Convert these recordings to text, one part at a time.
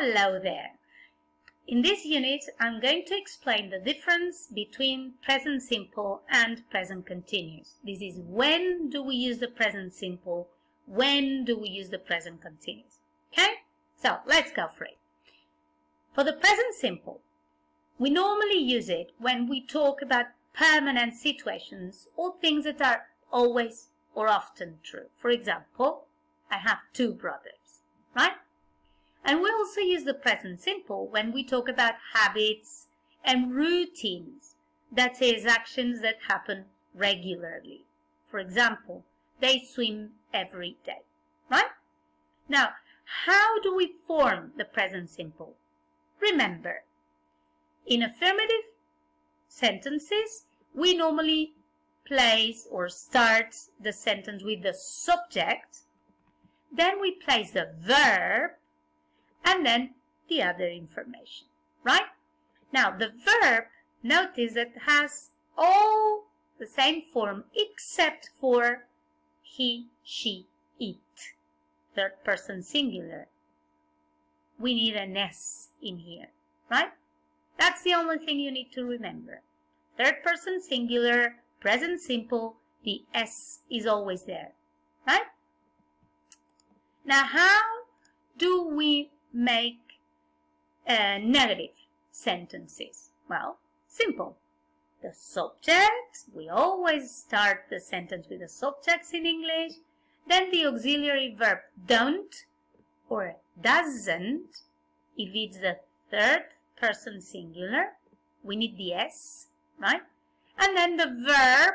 Hello there! In this unit, I'm going to explain the difference between present simple and present continuous. This is when do we use the present simple, when do we use the present continuous. Okay? So, let's go for it. For the present simple, we normally use it when we talk about permanent situations or things that are always or often true. For example, I have two brothers, right? And we also use the present simple when we talk about habits and routines, that is, actions that happen regularly. For example, they swim every day, right? Now, how do we form the present simple? Remember, in affirmative sentences, we normally place or start the sentence with the subject, then we place the verb, and then the other information, right? Now, the verb, notice that has all the same form except for he, she, it, third person singular. We need an S in here, right? That's the only thing you need to remember. Third person singular, present simple, the S is always there, right? Now, how do we make negative sentences? Well, simple. The subject, we always start the sentence with the subjects in English. Then the auxiliary verb don't or doesn't. If it's the third person singular, we need the S, right? And then the verb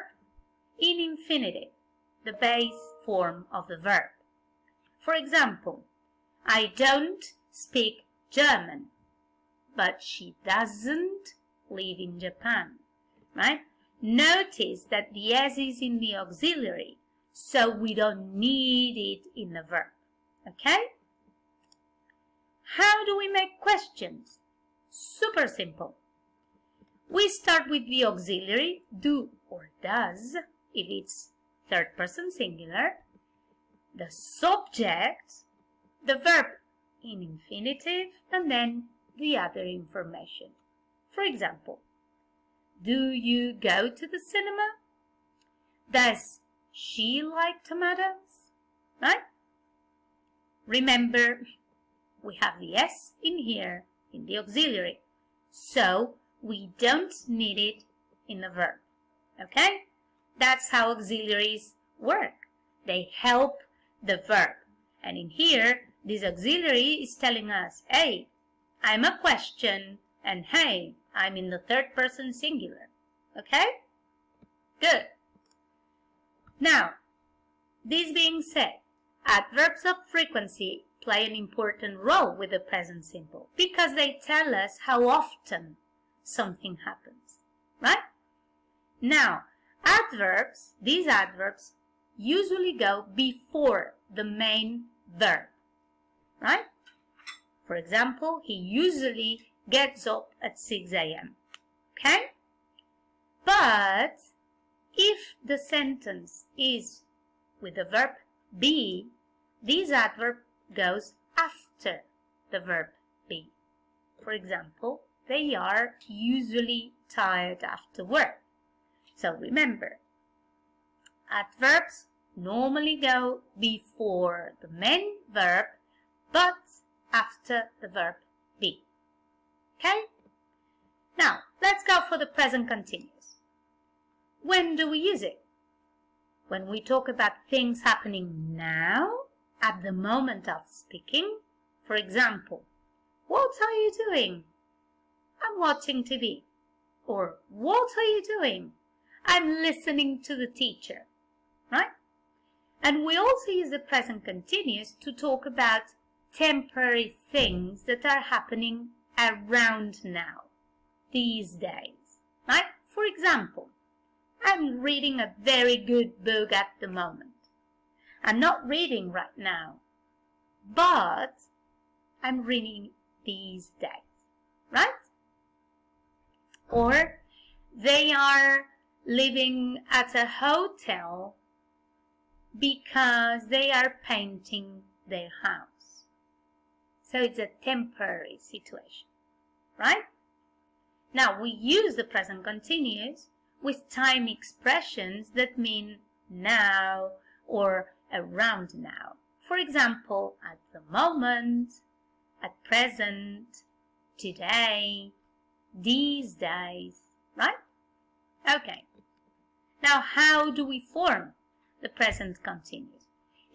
in infinitive, the base form of the verb. For example, I don't speak German, but she doesn't live in Japan, right? Notice that the S is in the auxiliary, so we don't need it in the verb, okay? How do we make questions? Super simple. We start with the auxiliary, do or does, if it's third person singular, the subject, the verb in infinitive, and then the other information. For example, do you go to the cinema? Does she like tomatoes? Right? Remember, we have the S in here, in the auxiliary, so we don't need it in the verb. Okay? That's how auxiliaries work. They help the verb. And in here, this auxiliary is telling us, hey, I'm a question, and hey, I'm in the third person singular. Okay? Good. Now, this being said, adverbs of frequency play an important role with the present simple because they tell us how often something happens, right? Now, adverbs, these adverbs, usually go before the main verb, right? For example, he usually gets up at 6 a.m., okay? But if the sentence is with the verb be, this adverb goes after the verb be. For example, they are usually tired after work. So remember, adverbs normally go before the main verb, but after the verb be. Okay? Now, let's go for the present continuous. When do we use it? When we talk about things happening now, at the moment of speaking. For example, what are you doing? I'm watching TV. Or, what are you doing? I'm listening to the teacher. Right? And we also use the present continuous to talk about temporary things that are happening around now, these days. Right? For example, I'm reading a very good book at the moment. I'm not reading right now, but I'm reading these days, right? Or they are living at a hotel because they are painting their house. So it's a temporary situation, right? Now we use the present continuous with time expressions that mean now or around now. For example, at the moment, at present, today, these days, right? Okay. Now how do we form the present continuous?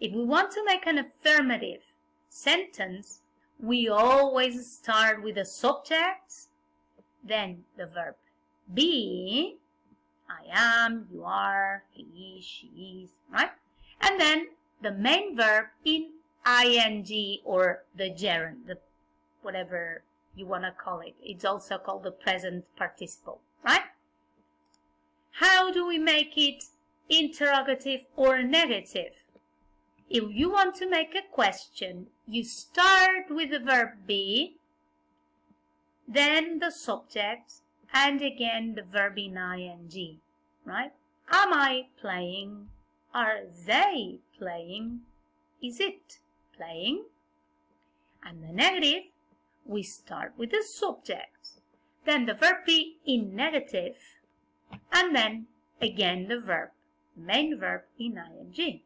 If we want to make an affirmative sentence, we always start with the subject, then the verb be, I am, you are, he is, she is, right? And then the main verb in ing or the gerund, the whatever you want to call it. It's also called the present participle, right? How do we make it interrogative or negative? If you want to make a question, you start with the verb be, then the subject, and again the verb in ing, right? Am I playing? Are they playing? Is it playing? And the negative, we start with the subject, then the verb be in negative, and then again the verb, the main verb in ing.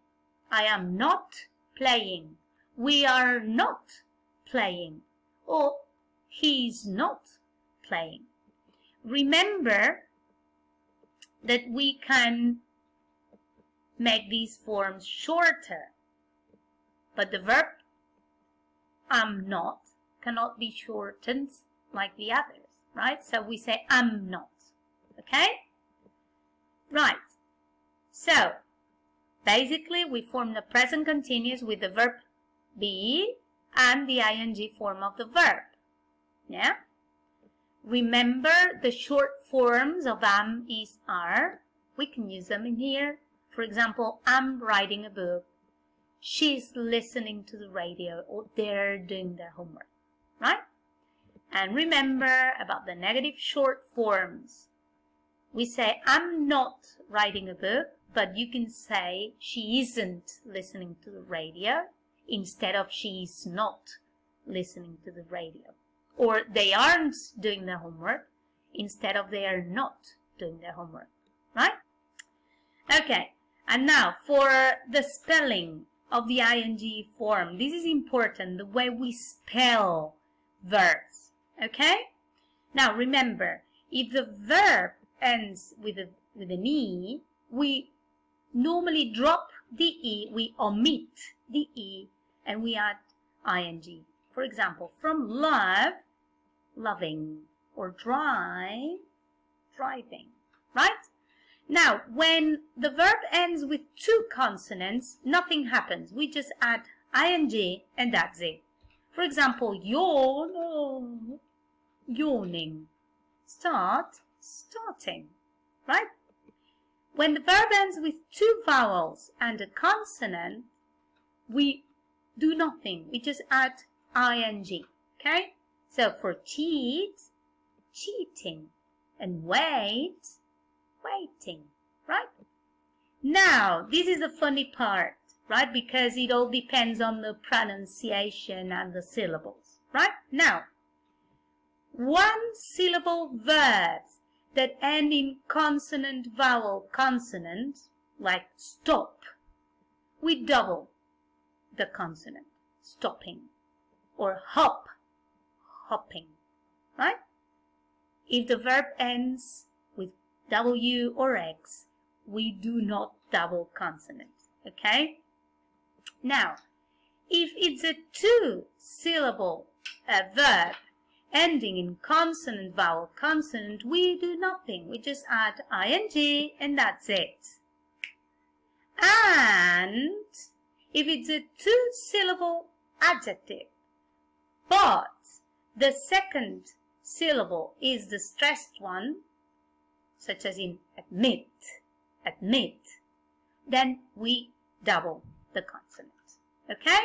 I am not playing. We are not playing. Or he is not playing. Remember that we can make these forms shorter, but the verb am not cannot be shortened like the others, right? So we say am not, okay? Right. So basically we form the present continuous with the verb be and the ing form of the verb. Yeah? Remember the short forms of am, is, are. We can use them in here. For example, I'm writing a book. She's listening to the radio, or they're doing their homework, right? And remember about the negative short forms. We say, I'm not writing a book, but you can say she isn't listening to the radio instead of she is not listening to the radio. Or they aren't doing their homework instead of they are not doing their homework, right? Okay, and now for the spelling of the ing form. This is important, the way we spell verbs, okay? Now remember, if the verb ends with an E, we normally drop the E, we omit the E, and we add ing. For example, from love, loving, or drive, driving, right? Now, when the verb ends with two consonants, nothing happens. We just add ing and that's it. For example, yawn, yawning, start, starting, right? When the verb ends with two vowels and a consonant, we do nothing. We just add ing, okay? So for cheat, cheating, and wait, waiting, right? Now, this is the funny part, right? Because it all depends on the pronunciation and the syllables, right? Now, one syllable verbs that end in consonant, vowel, consonant, like stop, we double the consonant, stopping, or hop, hopping, right? If the verb ends with W or X, we do not double consonant, okay? Now, if it's a two-syllable verb ending in consonant, vowel, consonant, we do nothing. We just add ing and that's it. And if it's a two-syllable adjective, but the second syllable is the stressed one, such as in admit, admit, then we double the consonant, okay?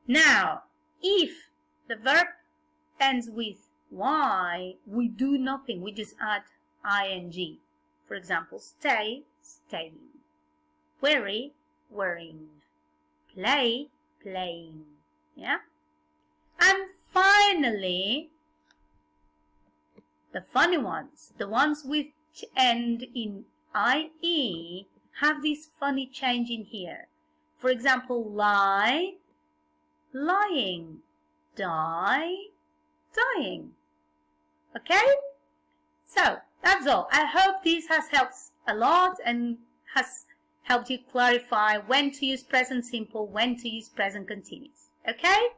Now, if the verb ends with Y, we do nothing, we just add ing. For example, stay, staying, worry, worrying, play, playing, yeah? finally, the funny ones, the ones which end in IE, have this funny change in here. For example, lie, lying, die, dying. Okay? So, that's all. I hope this has helped a lot and has helped you clarify when to use present simple, when to use present continuous. Okay?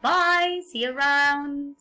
Bye! See you around!